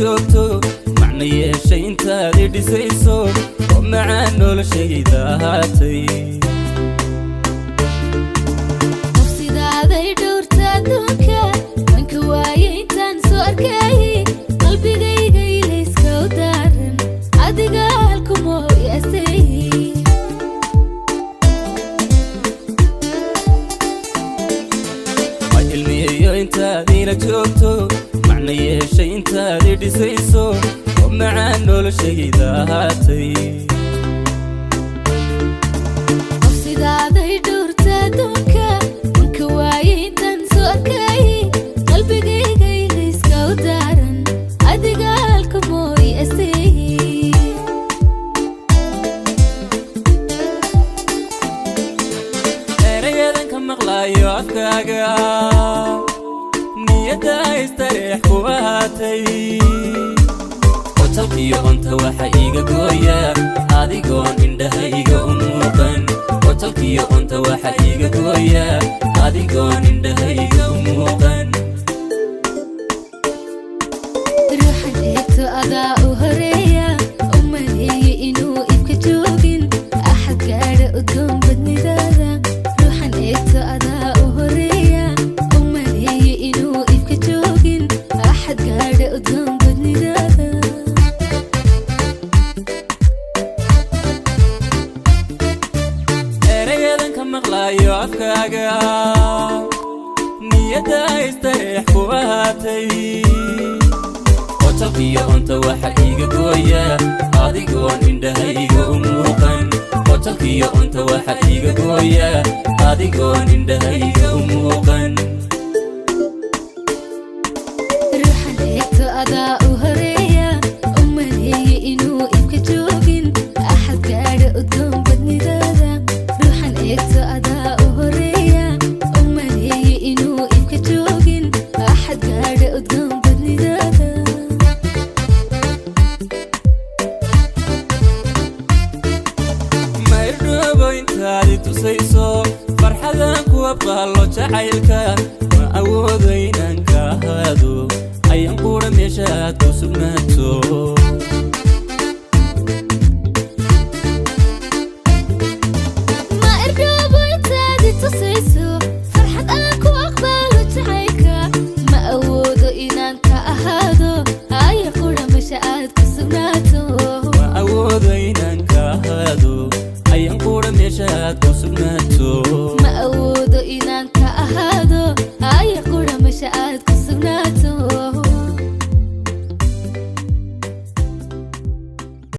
joogto معني شيء انت اللي سيسو ومعانو لشي ذاتي نفسي ذا دور تادوكا من كواي انتان سواركاي قلبي غيغي ليسكو دارن عادي قالكم وياسي ما علمي انت اللي جوجتو معني شيء انت اللي سيسو ومعانو لشي ذاتي نفسي ذا دور تادوكا من كواي انتان سواركاي قلبي غيغي ليسكو دارن عادي قالكم وياسي eraydan ka maqlayo afkaaga niyada istariix ku ahaatay qotalkiyo onta waxa iga gooya adigoon indhahayga u muuqan qotalkiyo onta waxa iga gooya adigoon indhahayga u muuqan ruuxan eegto adaa u horeeya u maleeye inuu ibka joogin axad gaadha udgoon badnidaada ruuxan eegto adaa u horeeya u maleeye inuu ibka joogin axad gaadha udgoon badnidaada eraydan ka maqlayo afkaaga niyada istariix ku ahaatay qotalkiyo onta waxa iga gooya adigoon indhahayga u muuqan qotalkiyo onta waxa iga gooya adigoon indhahayga u muuqan ruuxan eegto adaa u horeeya u maleeye inuu ibka joogin axad gaadha udgoon badnidaada ruuxan eegto adaa u horeeya u maleeye inuu ibka joogin axad gaadha udgoon badnidaada ma irdhoobo intaadi tusayso farxadan ku abqaalo jacaylka ma awoodo inaan ka ahaado ayaan qura meesha aad ku sugnaato ma irdhoobo intaadi tusayso farxad aan ku aqbaalo jacaylka ma awoodo inaan ka ahaado aya qura meesha aad ku sugnaato ma awoodo inaan ka ahaado ayaan qura meesha aad ku sugnaato ma awoodo inaan ka ahaado aya qura meesha aad ku